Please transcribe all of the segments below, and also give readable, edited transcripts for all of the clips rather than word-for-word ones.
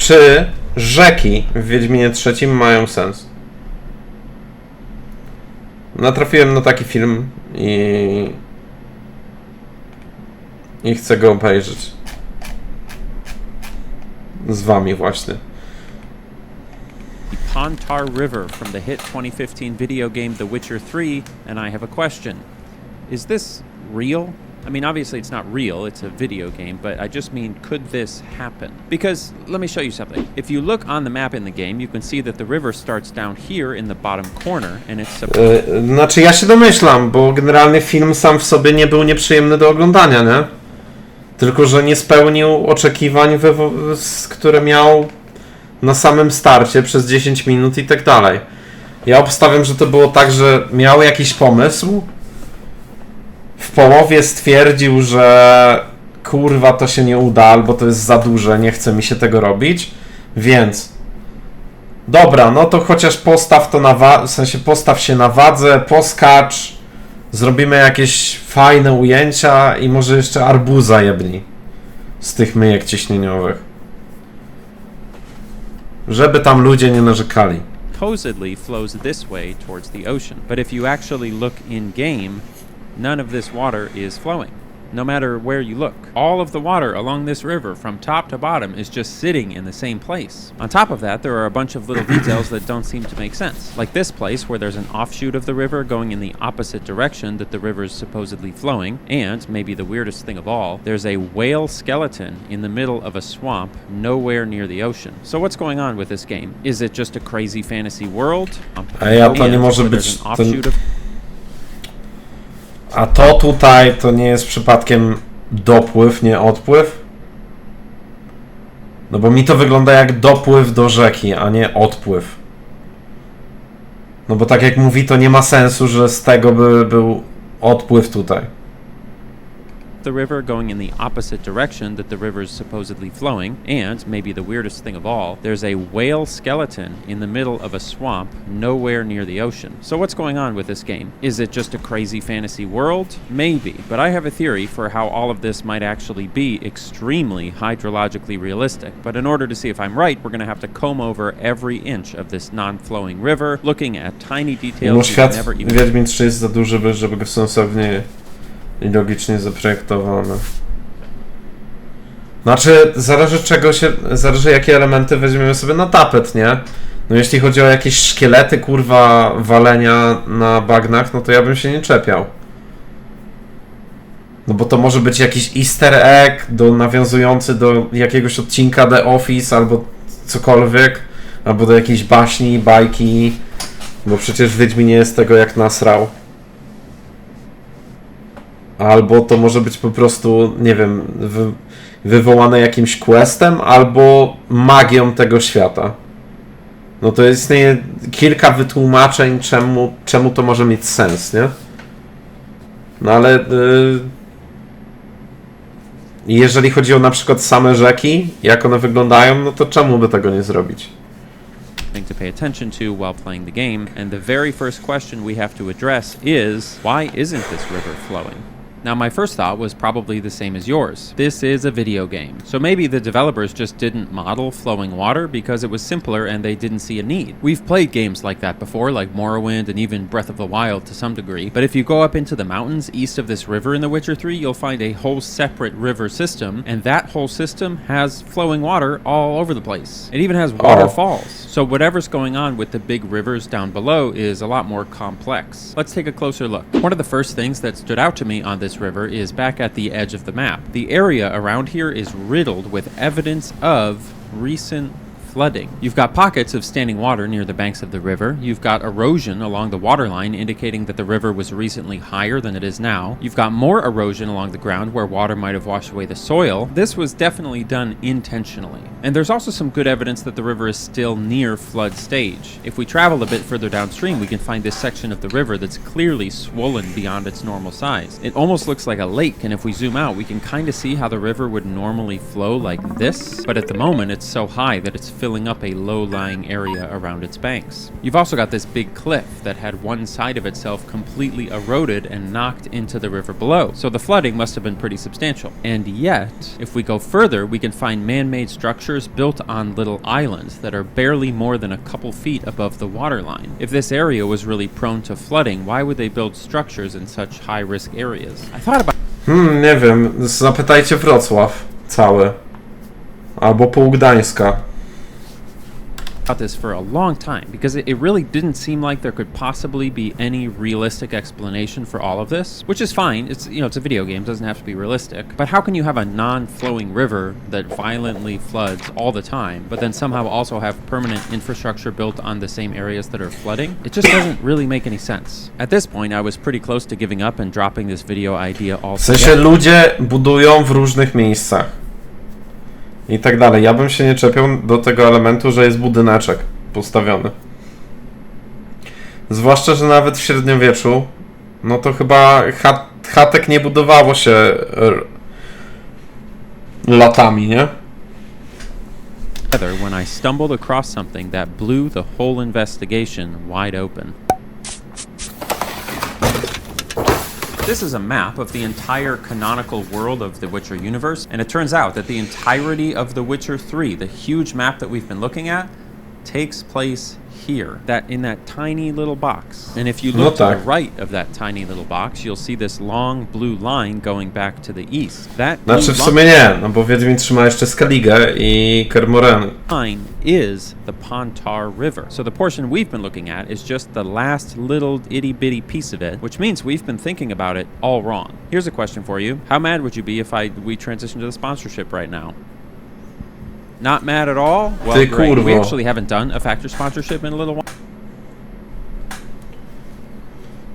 czy rzeki w Wiedźminie III mają sens. Natrafiłem na taki film i chcę go obejrzeć. Z wami właśnie. Pontar River from the hit 2015 video game The Witcher 3, and I have a question. Is this real? I mean, obviously it's not real, it's a video game, but I just mean, could this happen? Because, let me show you something. If you look on the map in the game, you can see that the river starts down here in the bottom corner, and it's... Znaczy ja się domyślam, bo generalnie film sam w sobie nie był nieprzyjemny do oglądania, nie? Tylko, że nie spełnił oczekiwań, które miał na samym starcie przez 10 minut i tak dalej. Ja obstawiam, że to było tak, że miał jakiś pomysł, w połowie stwierdził, że kurwa to się nie uda, albo to jest za duże, nie chce mi się tego robić, więc dobra, no to chociaż postaw to w sensie postaw się na wadze, poskacz, zrobimy jakieś fajne ujęcia i może jeszcze arbuza jebni z tych myjek ciśnieniowych, żeby tam ludzie nie narzekali. Supposedly flows this way towards the ocean, but if you actually look in game, none of this water is flowing, no matter where you look. All of the water along this river from top to bottom is just sitting in the same place. On top of that, there are a bunch of little details that don't seem to make sense. Like this place where there's an offshoot of the river going in the opposite direction that the river is supposedly flowing, and, maybe the weirdest thing of all, there's a whale skeleton in the middle of a swamp nowhere near the ocean. So what's going on with this game? Is it just a crazy fantasy world? A to nie może być... A to tutaj to nie jest przypadkiem dopływ, nie odpływ? No bo mi to wygląda jak dopływ do rzeki, a nie odpływ. No bo tak jak mówi, to nie ma sensu, że z tego by był odpływ tutaj. The river going in the opposite direction that the river is supposedly flowing, and, maybe the weirdest thing of all, there's a whale skeleton in the middle of a swamp nowhere near the ocean. So what's going on with this game? Is it just a crazy fantasy world? Maybe, but I have a theory for how all of this might actually be extremely hydrologically realistic. But in order to see if I'm right, we're going to have to comb over every inch of this non-flowing river, looking at tiny details. No świat Wiedźmin 3 jest za duży, żeby go sensownie i logicznie zaprojektowane. Znaczy, zależy jakie elementy weźmiemy sobie na tapet, nie? No jeśli chodzi o jakieś szkielety, kurwa, walenia na bagnach, no to ja bym się nie czepiał. No bo to może być jakiś easter egg nawiązujący do jakiegoś odcinka The Office albo cokolwiek, albo do jakiejś baśni, bajki, bo przecież w Wiedźminie jest tego jak nasrał. Albo to może być po prostu, nie wiem, wywołane jakimś questem, albo magią tego świata. No to istnieje kilka wytłumaczeń, czemu to może mieć sens, nie? No ale jeżeli chodzi o na przykład same rzeki, jak one wyglądają, no to czemu by tego nie zrobić? To pay attention to while playing the game, and the very first question we have to address is, why isn't this river flowing? Now, my first thought was probably the same as yours. This is a video game, so maybe the developers just didn't model flowing water because it was simpler and they didn't see a need. We've played games like that before, like Morrowind and even Breath of the Wild to some degree, but if you go up into the mountains east of this river in The Witcher 3, you'll find a whole separate river system, and that whole system has flowing water all over the place. It even has waterfalls. So whatever's going on with the big rivers down below is a lot more complex. Let's take a closer look. One of the first things that stood out to me on this river is back at the edge of the map. The area around here is riddled with evidence of recent flooding. You've got pockets of standing water near the banks of the river. You've got erosion along the waterline indicating that the river was recently higher than it is now. You've got more erosion along the ground where water might have washed away the soil. This was definitely done intentionally. And there's also some good evidence that the river is still near flood stage. If we travel a bit further downstream, we can find this section of the river that's clearly swollen beyond its normal size. It almost looks like a lake, and if we zoom out, we can kind of see how the river would normally flow like this, but at the moment it's so high that it's filling up a low-lying area around its banks. You've also got this big cliff that had one side of itself completely eroded and knocked into the river below, so the flooding must have been pretty substantial. And yet, if we go further, we can find man-made structures built on little islands that are barely more than a couple feet above the waterline. If this area was really prone to flooding, why would they build structures in such high-risk areas? I thought about Nie wiem, zapytajcie Wrocław cały. Albo pół Gdańska. this for a long time because it really didn't seem like there could possibly be any realistic explanation for all of this, which is fine. It's, you know, it's a video game, it doesn't have to be realistic. But how can you have a non-flowing river that violently floods all the time, but then somehow also have permanent infrastructure built on the same areas that are flooding? It just doesn't really make any sense. At this point, I was pretty close to giving up and dropping this video idea W sensie altogether. ludzie budują w różnych miejscach. I tak dalej. Ja bym się nie czepiał do tego elementu, że jest budyneczek postawiony. Zwłaszcza, że nawet w średniowieczu, no to chyba chatek nie budowało się latami, nie? When I stumbled across something that blew the whole investigation wide open. This is a map of the entire canonical world of the Witcher universe, and it turns out that the entirety of The Witcher 3, the huge map that we've been looking at, takes place here, in that tiny little box. And if you look to the right of that tiny little box, you'll see this long blue line going back to the east. That Znaczy w sumie nie, no bo Wiedźmin trzyma jeszcze Skellige i Kermoren. line is the Pontar River. So the portion we've been looking at is just the last little itty-bitty piece of it, which means we've been thinking about it all wrong. Here's a question for you. How mad would you be if we transitioned to the sponsorship right now? Not mad at all? Well, Ty great. We kurwo. actually haven't done a factor sponsorship in a little while.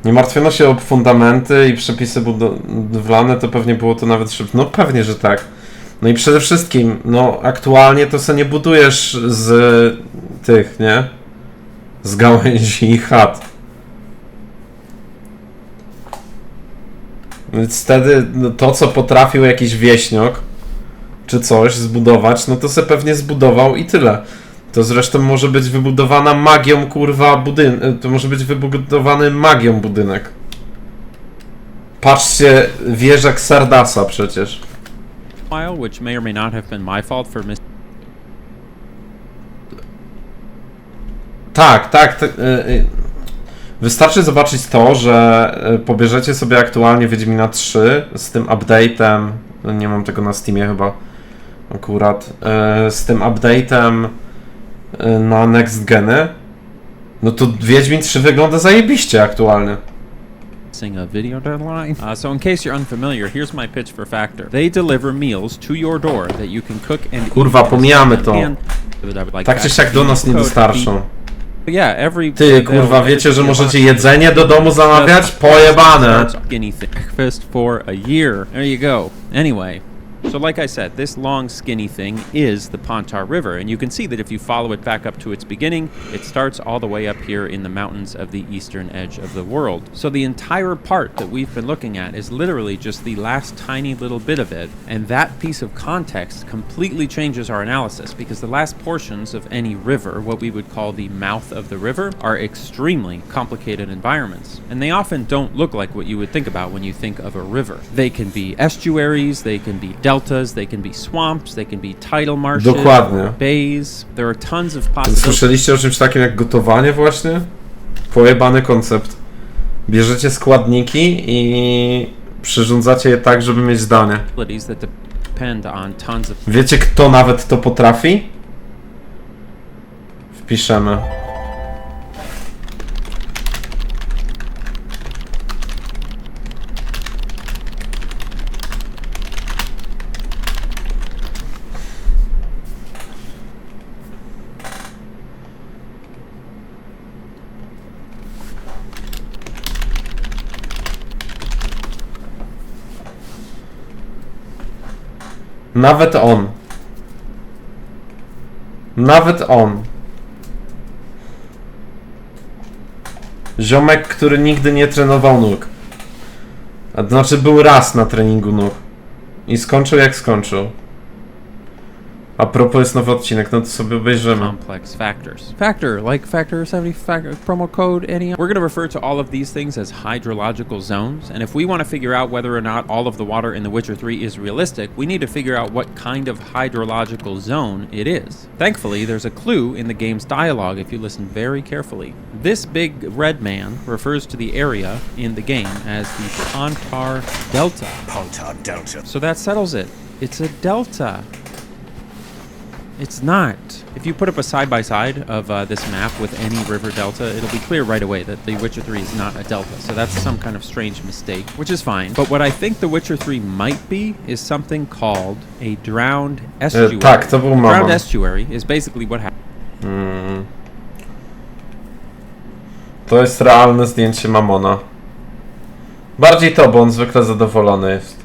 Nie martwiono się o fundamenty i przepisy budowlane, to pewnie było to nawet szybko. No pewnie, że tak. No i przede wszystkim, no aktualnie to se nie budujesz z tych, nie? Z gałęzi i chat. Więc wtedy no, to, co potrafił jakiś wieśniok, czy coś zbudować, no to se pewnie zbudował i tyle. To zresztą może być wybudowana magią, kurwa, budynek. To może być wybudowany magią budynek. Patrzcie, wieża Xardasa przecież. Which may or may not have been my fault for Tak. Wystarczy zobaczyć to, że pobierzecie sobie aktualnie Wiedźmina 3 z tym update'em. Nie mam tego na Steamie chyba. Akurat. Z tym update'em na next geny. No to Wiedźmin 3 wygląda zajebiście aktualnie. a video deadline. So in case you're unfamiliar, here's my pitch for Factor. They deliver meals to your door that you can cook and Kurwa, eat. pomijamy to. Like Tak czy siak do nas nie dostarczą. Yeah, every Ty, kurwa, wiecie, że możecie jedzenie do domu zamawiać? Pojebane! Breakfast for a year. There you go. Anyway, so like I said, this long skinny thing is the Pontar River, and you can see that if you follow it back up to its beginning, it starts all the way up here in the mountains of the eastern edge of the world. So the entire part that we've been looking at is literally just the last tiny little bit of it, and that piece of context completely changes our analysis, because the last portions of any river, what we would call the mouth of the river, are extremely complicated environments, and they often don't look like what you would think about when you think of a river. They can be estuaries, they can be deltas, they can be swamps, they can be tidal marshes, Dokładnie. bays. There are tons of possibilities. Słyszeliście o czymś takim jak gotowanie właśnie? Pojebany koncept. Bierzecie składniki i przyrządzacie je tak, żeby mieć danie. That depend on tons of Wiecie, kto nawet to potrafi? Wpiszemy. Nawet on. Nawet on. Ziomek, który nigdy nie trenował nóg. A to znaczy był raz na treningu nóg. I skończył jak skończył. A propos jest nowy odcinek, no to sobie obejrzymy. complex factors. Factor 70 promo code any. We're going to refer to all of these things as hydrological zones, and if we want to figure out whether or not all of the water in The Witcher 3 is realistic, we need to figure out what kind of hydrological zone it is. Thankfully, there's a clue in the game's dialogue if you listen very carefully. This big red man refers to the area in the game as the Pontar Delta. Pontar Delta. So that settles it. It's a delta. It's not. If you put up a side-by-side of this map with any river delta, it'll be clear right away that The Witcher 3 is not a delta. So that's some kind of strange mistake, which is fine. But what I think The Witcher 3 might be is something called a drowned estuary. Tak, to był Drowned moment. estuary is basically what happened. To jest realne zdjęcie Mamona. Bardziej to, bo on zwykle zadowolony jest.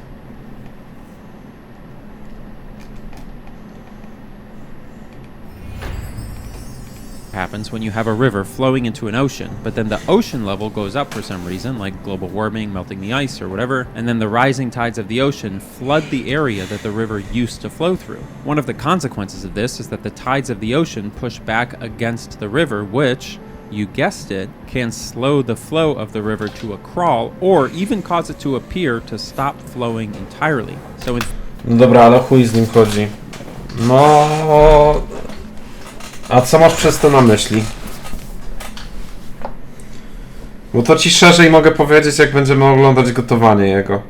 Happens when you have a river flowing into an ocean, but then the ocean level goes up for some reason, like global warming, melting the ice, or whatever, and then the rising tides of the ocean flood the area that the river used to flow through. One of the consequences of this is that the tides of the ocean push back against the river, which, you guessed it, can slow the flow of the river to a crawl, or even cause it to appear to stop flowing entirely. So in No dobra, ale chuj z nim chodzi. No... A co masz przez to na myśli? Bo to ci szerzej mogę powiedzieć, jak będziemy oglądać gotowanie jego.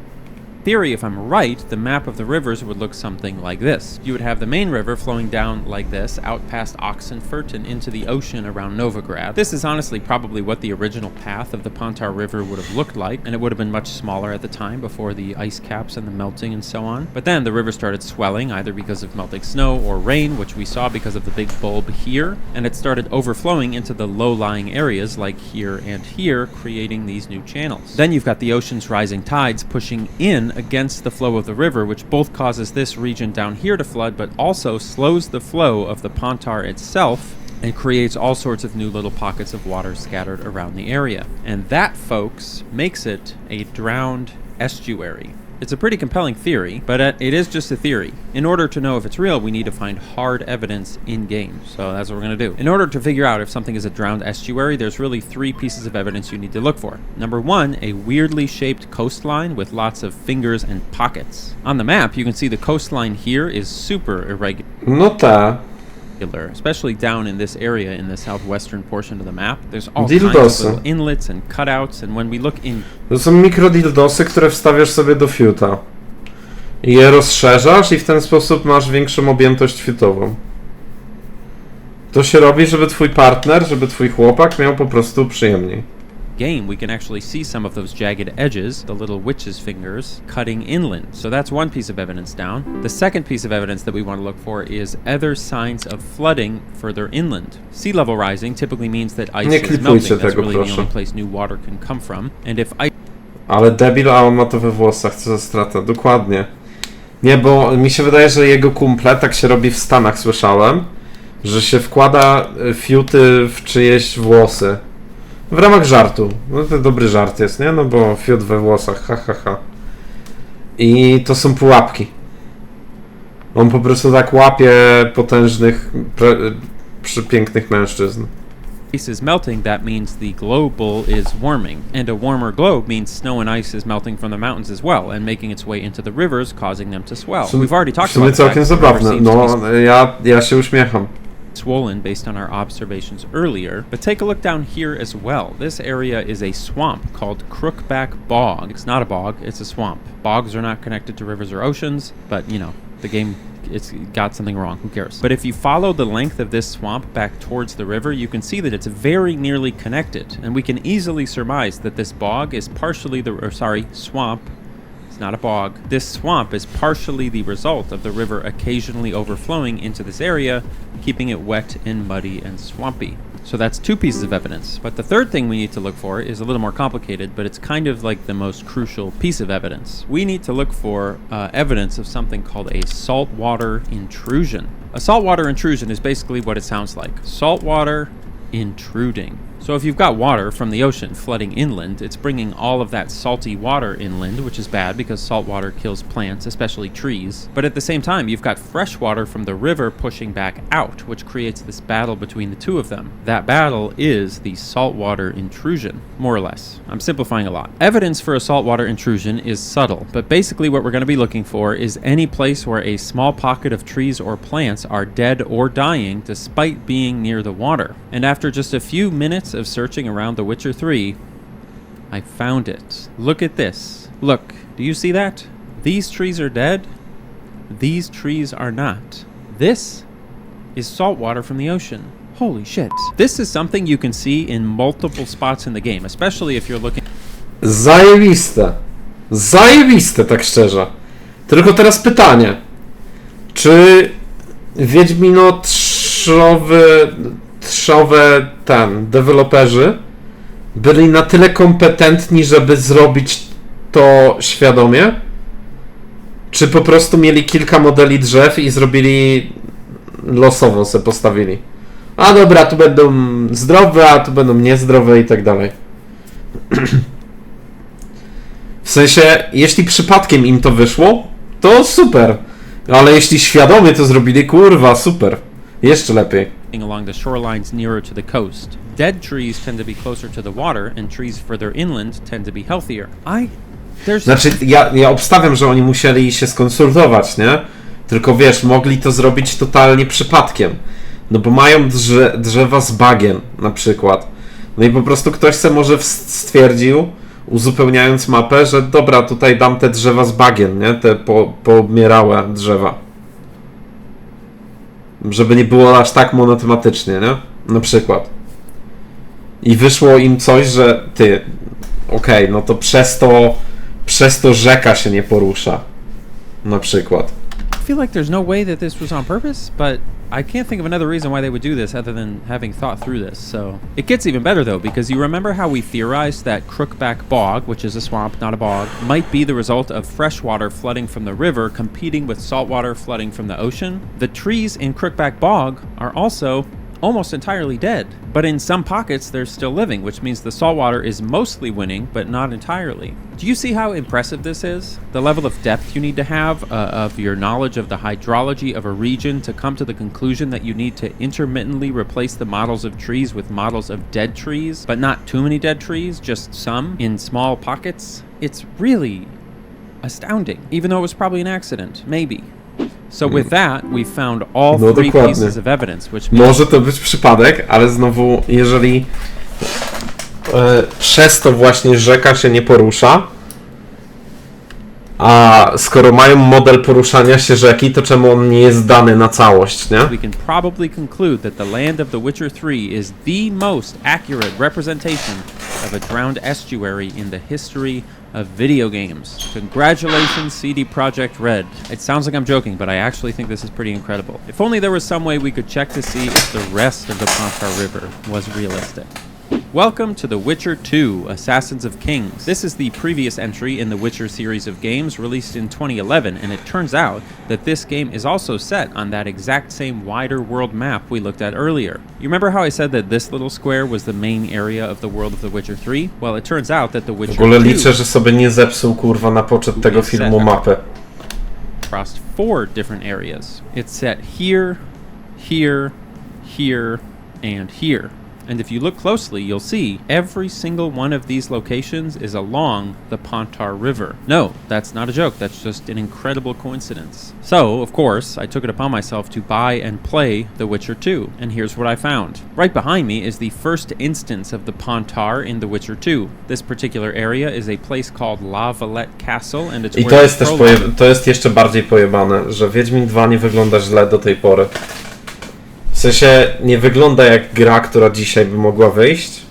theory, if I'm right, the map of the rivers would look something like this. You would have the main river flowing down like this, out past Oxenfurt and into the ocean around Novigrad. This is honestly probably what the original path of the Pontar River would have looked like, and it would have been much smaller at the time before the ice caps and the melting and so on. But then the river started swelling, either because of melting snow or rain, which we saw because of the big bulb here, and it started overflowing into the low-lying areas like here and here, creating these new channels. Then you've got the ocean's rising tides pushing in against the flow of the river, which both causes this region down here to flood, but also slows the flow of the Pontar itself and creates all sorts of new little pockets of water scattered around the area. And that, folks, makes it a drowned estuary. It's a pretty compelling theory, but it is just a theory. In order to know if it's real, we need to find hard evidence in-game. So that's what we're going to do. In order to figure out if something is a drowned estuary, there's really three pieces of evidence you need to look for. Number one, a weirdly shaped coastline with lots of fingers and pockets. On the map, you can see the coastline here is super irregular. No ta. Especially down in this area in the southwestern portion of the map. There's all Dildosy. kinds of little inlets and cutouts, and when we look in... To są mikrodildosy, które wstawiasz sobie do fiuta. I je rozszerzasz i w ten sposób masz większą objętość fiutową. To się robi, żeby twój partner, żeby twój chłopak miał po prostu przyjemniej. Game, we can actually see some of those jagged edges, the little witch's fingers, cutting inland. So that's one piece of evidence down. The second piece of evidence that we want to look for is other signs of flooding further inland. Sea level rising typically means that ice is melting. That's really the only place new water can come from. And if ice... Ale debil, a on ma to we włosach, co za strata. Dokładnie. Nie, bo mi się wydaje, że jego kumple, tak się robi w Stanach, słyszałem, że się wkłada fiuty w czyjeś włosy. W ramach żartu. No to dobry żart jest, nie? No bo fiut we włosach, ha, ha, ha. I to są pułapki. On po prostu tak łapie potężnych, przepięknych mężczyzn. Ice is melting, that means the global is warming, and a warmer globe means snow and ice is melting from the mountains as well, and making its way into the rivers, causing them to swell. We've already talked about that. Całkiem zabawne. No, ja się uśmiecham. Swollen based on our observations earlier, but take a look down here as well. This area is a swamp called Crookback Bog. It's not a bog, it's a swamp. Bogs are not connected to rivers or oceans, but you know, the game, it's got something wrong, who cares? But if you follow the length of this swamp back towards the river, you can see that it's very nearly connected, and we can easily surmise that this bog is partially swamp. It's not a bog. This swamp is partially the result of the river occasionally overflowing into this area, keeping it wet and muddy and swampy. So that's two pieces of evidence. But the third thing we need to look for is a little more complicated, but it's kind of like the most crucial piece of evidence. We need to look for evidence of something called a saltwater intrusion. A saltwater intrusion is basically what it sounds like. Saltwater intruding. So if you've got water from the ocean flooding inland, it's bringing all of that salty water inland, which is bad because salt water kills plants, especially trees. But at the same time, you've got fresh water from the river pushing back out, which creates this battle between the two of them. That battle is the saltwater intrusion, more or less. I'm simplifying a lot. Evidence for a saltwater intrusion is subtle, but basically what we're going to be looking for is any place where a small pocket of trees or plants are dead or dying despite being near the water. And after just a few minutes of searching around The Witcher 3, I found it. Look at this. Look, do you see that? These trees are dead. These trees are not. This is salt water from the ocean. Holy shit. This is something you can see in multiple spots in the game, especially if you're looking... Zajebiste. Zajebiste, tak szczerze. Tylko teraz pytanie. Czy Wiedźmino deweloperzy byli na tyle kompetentni, żeby zrobić to świadomie? Czy po prostu mieli kilka modeli drzew i zrobili losowo, se postawili? A dobra, tu będą zdrowe, a tu będą niezdrowe i tak dalej. W sensie, jeśli przypadkiem im to wyszło, to super. Ale jeśli świadomie to zrobili, kurwa, super. Jeszcze lepiej. Along the shorelines nearer to the coast. Dead trees tend to be closer to the water, and trees further inland tend to be healthier. Znaczy, ja obstawiam, że oni musieli się skonsultować, nie? Tylko wiesz, mogli to zrobić totalnie przypadkiem. No bo mają drzewa z bagien, na przykład. No i po prostu ktoś se może stwierdził, uzupełniając mapę, że dobra, tutaj dam te drzewa z bagien, nie? Te poobmierałe drzewa. Żeby nie było aż tak monotematycznie, nie? Na przykład. I wyszło im coś, że okej, no to przez to rzeka się nie porusza. Na przykład. I feel like there's no way that this was on purpose, but I can't think of another reason why they would do this other than having thought through this. So it gets even better though, because you remember how we theorized that Crookback Bog, which is a swamp, not a bog, might be the result of fresh water flooding from the river competing with saltwater flooding from the ocean? The trees in Crookback Bog are also almost entirely dead, but in some pockets they're still living, which means the saltwater is mostly winning, but not entirely. Do you see how impressive this is? The level of depth you need to have of your knowledge of the hydrology of a region to come to the conclusion that you need to intermittently replace the models of trees with models of dead trees, but not too many dead trees, just some in small pockets. It's really astounding, even though it was probably an accident, maybe. So with that, we found all three pieces of evidence, which means... Może to być przypadek, ale znowu, jeżeli przez to właśnie rzeka się nie porusza, a skoro mają model poruszania się rzeki, to czemu on nie jest dany na całość, nie? We can probably conclude that the land of The Witcher 3 is the most accurate representation of a drowned estuary in the history of video games. Congratulations, CD Projekt Red. It sounds like I'm joking, but I actually think this is pretty incredible. If only there was some way we could check to see if the rest of the Pontar River was realistic. Welcome to The Witcher 2, Assassins of Kings. This is the previous entry in the Witcher series of games released in 2011, and it turns out that this game is also set on that exact same wider world map we looked at earlier. You remember how I said that this little square was the main area of the world of The Witcher 3? Well, it turns out that The Witcher 2... W ogóle liczę, że sobie nie zepsuł, kurwa, na poczet tego filmu mapę. Across 4 different areas. It's set here, here, here, and here. And if you look closely, you'll see every single one of these locations is along the Pontar River. No, that's not a joke. That's just an incredible coincidence. So, of course, I took it upon myself to buy and play The Witcher 2. And here's what I found. Right behind me is the first instance of the Pontar in The Witcher 2. This particular area is a place called La Valette Castle, and it's I to jest też to jest jeszcze bardziej pojebane, że Wiedźmin 2 nie wygląda źle do tej pory. W sensie nie wygląda jak gra, która dzisiaj by mogła wyjść,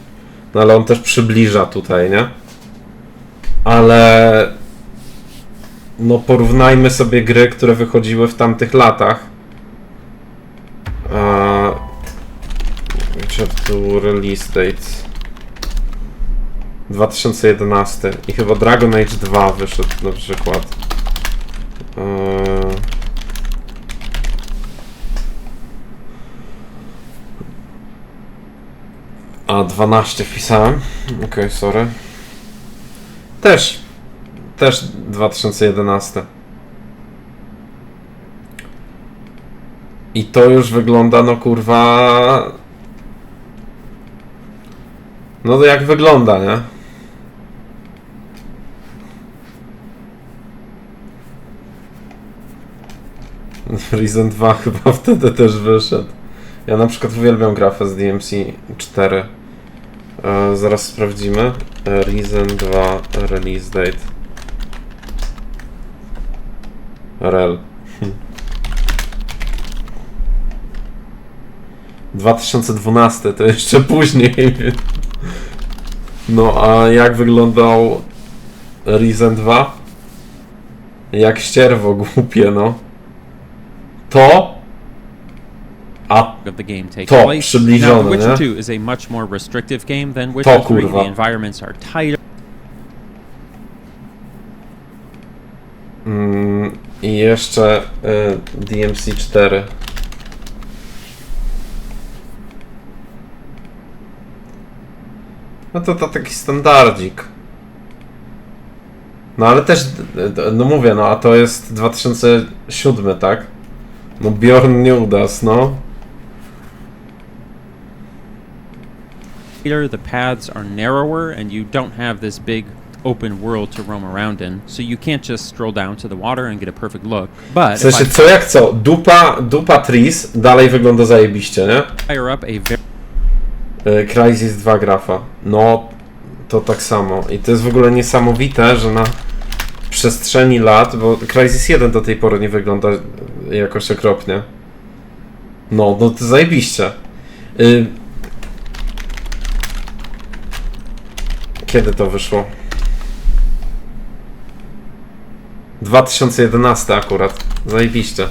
no ale on też przybliża tutaj, nie? Ale no porównajmy sobie gry, które wychodziły w tamtych latach. Witcher 2 release date 2011 i chyba Dragon Age 2 wyszedł na przykład. A, 12 wpisałem. Okej, sorry. Też 2011. I to już wygląda, no kurwa... No to jak wygląda, nie? Reason 2 chyba wtedy też wyszedł. Ja na przykład uwielbiam grafę z DMC 4. Zaraz sprawdzimy. Reason 2 release date. Rel. 2012 to jeszcze później. No a jak wyglądał Reason 2? Jak ścierwo głupie, no. To of the game take to place. przybliżone, Now, The Witcher nie? 2 is a much more restrictive game than Witcher 3. kurwa. The environments are tighter. I jeszcze DMC 4. No to taki standardzik. No ale też, no mówię, no a to jest 2007, tak? No Bjorn nie udas, no. The paths are narrower and you don't have this big open world to roam around in, so you can't just stroll down to the water and get a perfect look. But W sensie co jak co, dupa Tris dalej wygląda zajebiście, nie? fire up a very Crysis 2 grafa. No, to tak samo. I to jest w ogóle niesamowite, że na przestrzeni lat, bo Crysis 1 do tej pory nie wygląda jakoś okropnie. No to zajebiście. Kiedy to wyszło? 2011 akurat. Zajebiście.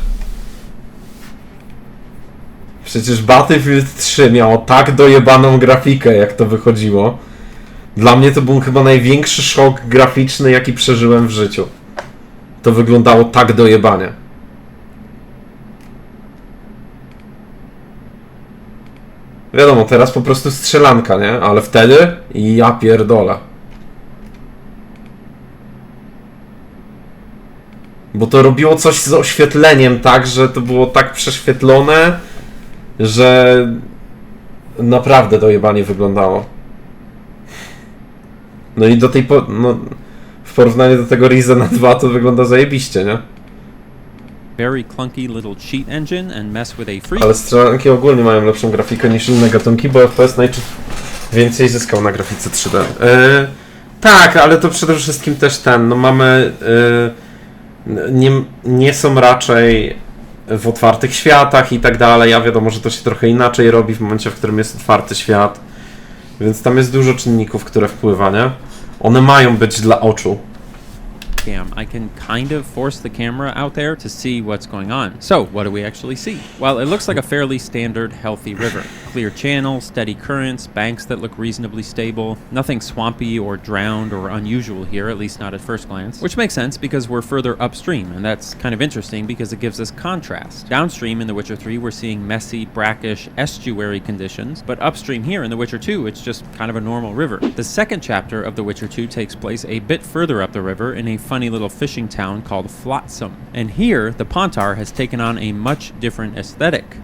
Przecież Battlefield 3 miało tak dojebaną grafikę, jak to wychodziło. Dla mnie to był chyba największy szok graficzny, jaki przeżyłem w życiu. To wyglądało tak dojebanie. Wiadomo, teraz po prostu strzelanka, nie? Ale wtedy ja pierdolę. Bo to robiło coś z oświetleniem tak, że to było tak prześwietlone, że naprawdę dojebanie wyglądało. No i do tej no, w porównaniu do tego Reasona 2 to wygląda zajebiście, nie? very clunky little cheat engine and mess with a free. Ale strzelanki ogólnie mają lepszą grafikę niż inne gatunki, bo FPS więcej zyskał na grafice 3D. Tak, ale to przede wszystkim też no mamy nie są raczej w otwartych światach i tak dalej, a wiadomo, że to się trochę inaczej robi w momencie, w którym jest otwarty świat, więc tam jest dużo czynników, które wpływa, nie? One mają być dla oczu. I can kind of force the camera out there to see what's going on. So, what do we actually see? Well, it looks like a fairly standard, healthy river. Clear channel, steady currents, banks that look reasonably stable. Nothing swampy or drowned or unusual here, at least not at first glance. Which makes sense because we're further upstream, and that's kind of interesting because it gives us contrast. Downstream in The Witcher 3, we're seeing messy, brackish, estuary conditions, but upstream here in The Witcher 2, it's just kind of a normal river. The second chapter of The Witcher 2 takes place a bit further up the river in a funny little fishing town called Flotsam. And here, the Pontar has taken on a much different aesthetic.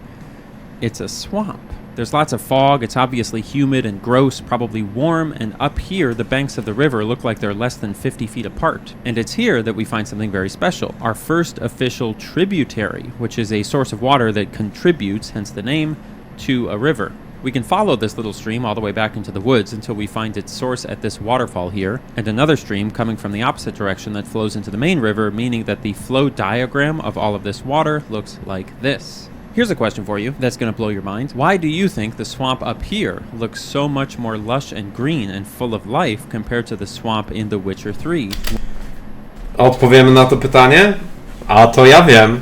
It's a swamp. There's lots of fog, it's obviously humid and gross, probably warm, and up here, the banks of the river look like they're less than 50 feet apart. And it's here that we find something very special, our first official tributary, which is a source of water that contributes, hence the name, to a river. We can follow this little stream all the way back into the woods until we find its source at this waterfall here, and another stream coming from the opposite direction that flows into the main river, meaning that the flow diagram of all of this water looks like this. Here's a question for you that's going to blow your mind. Why do you think the swamp up here looks so much more lush and green and full of life compared to the swamp in The Witcher 3? Odpowiemy na to pytanie? A to ja wiem.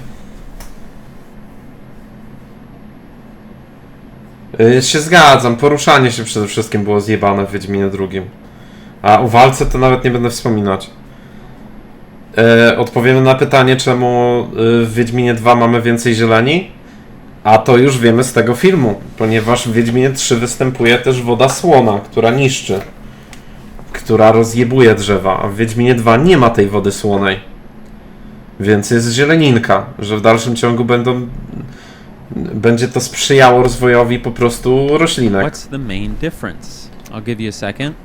Się zgadzam, poruszanie się przede wszystkim było zjebane w Wiedźminie II. A o walce to nawet nie będę wspominać. Odpowiemy na pytanie, czemu w Wiedźminie 2 mamy więcej zieleni. A to już wiemy z tego filmu, ponieważ w Wiedźminie 3 występuje też woda słona, która niszczy, która rozjebuje drzewa, a w Wiedźminie 2 nie ma tej wody słonej. Więc jest zieleninka, że w dalszym ciągu będzie to sprzyjało rozwojowi po prostu roślinek. What's the main difference? I'll give you a second.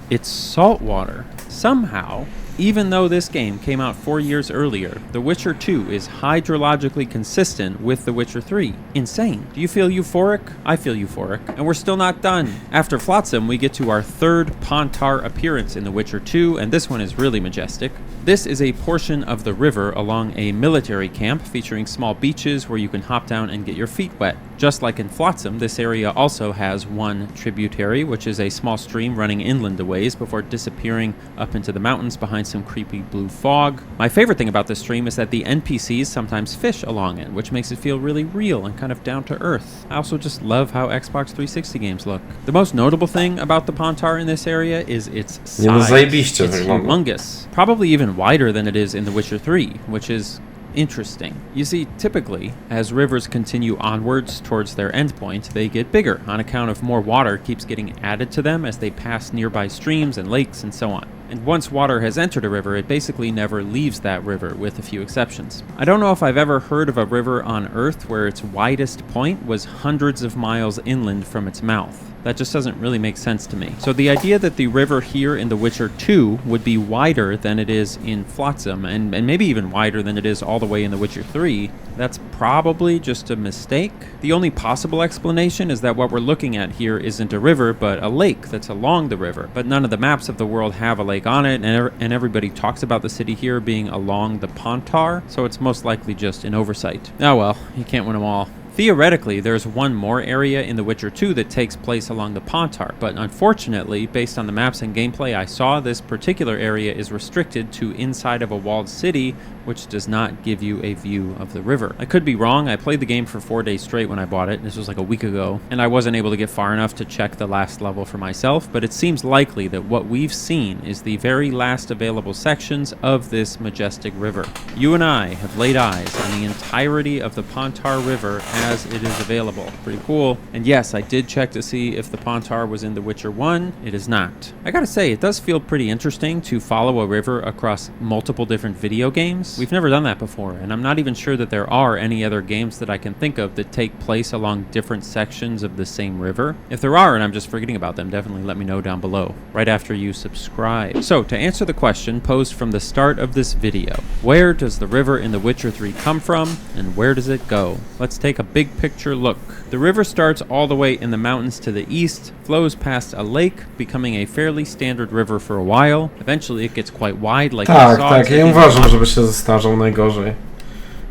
It's salt water. Somehow, even though this game came out 4 years earlier, The Witcher 2 is hydrologically consistent with The Witcher 3. Insane. Do you feel euphoric? I feel euphoric. And we're still not done. After Flotsam, we get to our third Pontar appearance in The Witcher 2, and this one is really majestic. This is a portion of the river along a military camp featuring small beaches where you can hop down and get your feet wet. Just like in Flotsam, this area also has one tributary, which is a small stream running inland a ways before disappearing up into the mountains behind some creepy blue fog. My favorite thing about this stream is that the NPCs sometimes fish along it, which makes it feel really real and kind of down to earth. I also just love how Xbox 360 games look. The most notable thing about the Pontar in this area is its size. It's humongous. Probably even wider than it is in The Witcher 3, which is interesting. You see, typically, as rivers continue onwards towards their endpoint, they get bigger on account of more water keeps getting added to them as they pass nearby streams and lakes and so on. And once water has entered a river, it basically never leaves that river, with a few exceptions. I don't know if I've ever heard of a river on Earth where its widest point was hundreds of miles inland from its mouth. That just doesn't really make sense to me. So the idea that the river here in The Witcher 2 would be wider than it is in Flotsam, and maybe even wider than it is all the way in The Witcher 3, that's probably just a mistake. The only possible explanation is that what we're looking at here isn't a river, but a lake that's along the river. But none of the maps of the world have a lake on it, and everybody talks about the city here being along the Pontar, so it's most likely just an oversight. Oh well, you can't win them all. Theoretically, there's one more area in The Witcher 2 that takes place along the Pontar, but unfortunately, based on the maps and gameplay I saw, this particular area is restricted to inside of a walled city, which does not give you a view of the river. I could be wrong. I played the game for 4 days straight when I bought it. This was like a week ago, and I wasn't able to get far enough to check the last level for myself, but it seems likely that what we've seen is the very last available sections of this majestic river. You and I have laid eyes on the entirety of the Pontar River as it is available. Pretty cool. And yes, I did check to see if the Pontar was in The Witcher 1. It is not. I gotta say, it does feel pretty interesting to follow a river across multiple different video games. We've never done that before, and I'm not even sure that there are any other games that I can think of that take place along different sections of the same river. If there are and I'm just forgetting about them, definitely let me know down below, right after you subscribe. So, to answer the question posed from the start of this video, where does the river in The Witcher 3 come from, and where does it go? Let's take a big picture look. The river starts all the way in the mountains to the east, flows past a lake, becoming a fairly standard river for a while. Eventually it gets quite wide, like I saw. Tak, ja nie uważam, żeby się zestarzał najgorzej.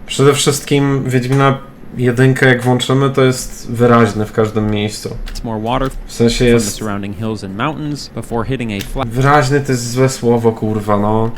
Przede wszystkim Wiedźmina 1, jak włączymy, to jest wyraźny w każdym miejscu. W sensie jest... Wyraźny to jest złe słowo, kurwa, no.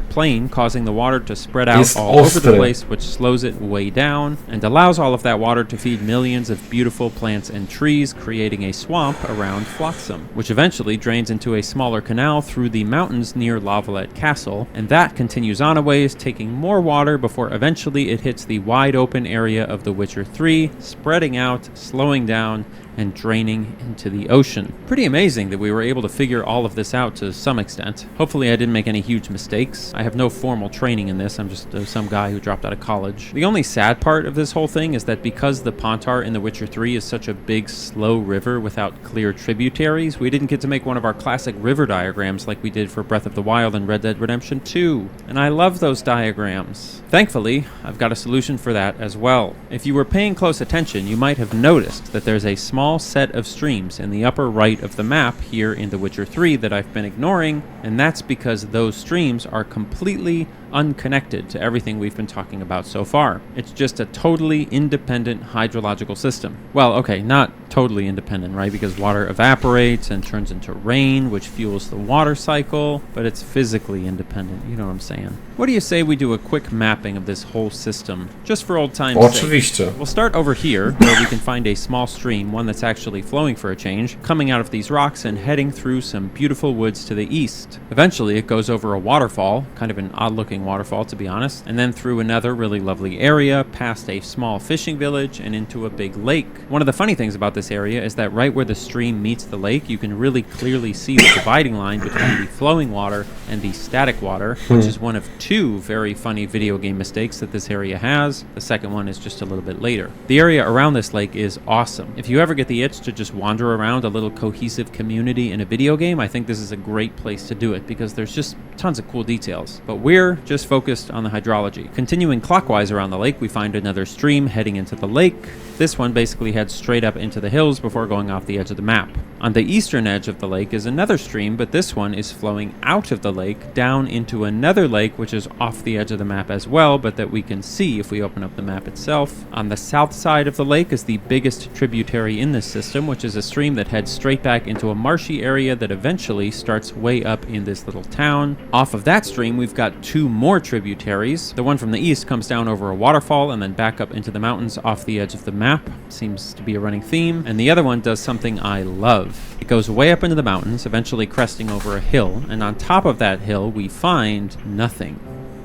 Plain, causing the water to spread out all over the place, which slows it way down and allows all of that water to feed millions of beautiful plants and trees, creating a swamp around Flotsam, which eventually drains into a smaller canal through the mountains near Lavalette Castle, and that continues on a ways, taking more water before eventually it hits the wide open area of The Witcher 3, spreading out, slowing down, and draining into the ocean. Pretty amazing that we were able to figure all of this out to some extent. Hopefully I didn't make any huge mistakes. I have no formal training in this. I'm just some guy who dropped out of college. The only sad part of this whole thing is that because the Pontar in The Witcher 3 is such a big, slow river without clear tributaries, we didn't get to make one of our classic river diagrams like we did for Breath of the Wild and Red Dead Redemption 2. And I love those diagrams. Thankfully, I've got a solution for that as well. If you were paying close attention, you might have noticed that there's a small set of streams in the upper right of the map here in The Witcher 3 that I've been ignoring, and that's because those streams are completely unconnected to everything we've been talking about so far. It's just a totally independent hydrological system. Well, okay, not totally independent, right? Because water evaporates and turns into rain, which fuels the water cycle, but it's physically independent. You know what I'm saying? What do you say we do a quick mapping of this whole system, just for old time's sake? We'll start over here, where we can find a small stream, one that's actually flowing for a change, coming out of these rocks and heading through some beautiful woods to the east. Eventually, it goes over a waterfall, kind of an odd-looking interesting waterfall, to be honest, and then through another really lovely area, past a small fishing village, and into a big lake. One of the funny things about this area is that right where the stream meets the lake, you can really clearly see the dividing line between the flowing water and the static water, which is one of two very funny video game mistakes that this area has. The second one is just a little bit later. The area around this lake is awesome. If you ever get the itch to just wander around a little cohesive community in a video game, I think this is a great place to do it because there's just tons of cool details. But we're just focused on the hydrology. Continuing clockwise around the lake, we find another stream heading into the lake. This one basically heads straight up into the hills before going off the edge of the map. On the eastern edge of the lake is another stream, but this one is flowing out of the lake down into another lake, which is off the edge of the map as well, but that we can see if we open up the map itself. On the south side of the lake is the biggest tributary in this system, which is a stream that heads straight back into a marshy area that eventually starts way up in this little town. Off of that stream, we've got two more tributaries. The one from the east comes down over a waterfall and then back up into the mountains off the edge of the map. Seems to be a running theme. And the other one does something I love. It goes way up into the mountains, eventually cresting over a hill, and on top of that hill we find nothing.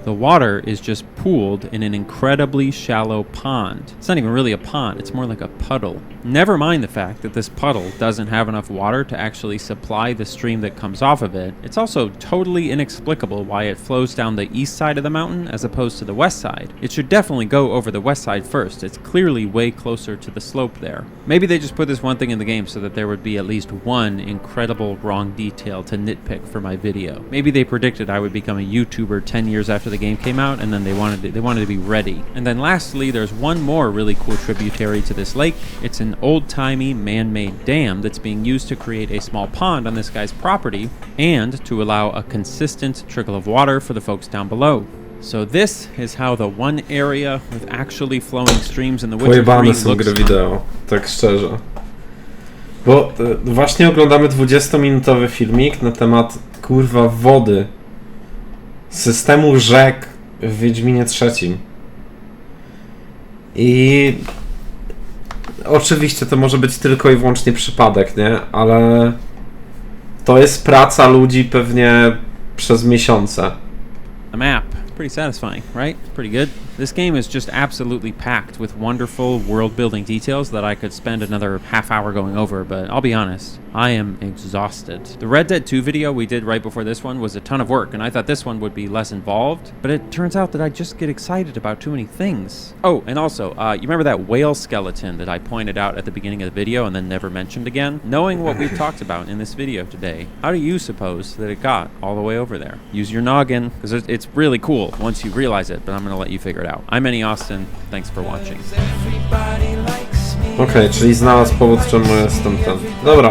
The water is just pooled in an incredibly shallow pond. It's not even really a pond, it's more like a puddle. Never mind the fact that this puddle doesn't have enough water to actually supply the stream that comes off of it. It's also totally inexplicable why it flows down the east side of the mountain as opposed to the west side. It should definitely go over the west side first. It's clearly way closer to the slope there. Maybe they just put this one thing in the game so that there would be at least one incredible wrong detail to nitpick for my video. Maybe they predicted I would become a YouTuber 10 years after the game came out, and then they wanted to be ready. And then lastly, there's one more really cool tributary to this lake. It's an old-timey man-made dam that's being used to create a small pond on this guy's property and to allow a consistent trickle of water for the folks down below. So this is how the one area with actually flowing streams in the Witcher 3 Pojebane są looks. gry wideo, tak szczerze. Bo właśnie oglądamy 20-minutowy filmik na temat, kurwa, wody. Systemu rzek w Wiedźminie III. I oczywiście to może być tylko i wyłącznie przypadek, nie? Ale to jest praca ludzi pewnie przez miesiące. The map. Pretty satisfying, right? Pretty good. This game is just absolutely packed with wonderful world-building details that I could spend another half hour going over, but I'll be honest, I am exhausted. The Red Dead 2 video we did right before this one was a ton of work, and I thought this one would be less involved, but it turns out that I just get excited about too many things. Oh, and also, you remember that whale skeleton that I pointed out at the beginning of the video and then never mentioned again? Knowing what we've talked about in this video today, how do you suppose that it got all the way over there? Use your noggin, because it's really cool once you realize it, but I'm going to let you figure it out. I'm Any Austin, thanks for watching. Okej, czyli znalazł powód, czemu jestem ten. Dobra,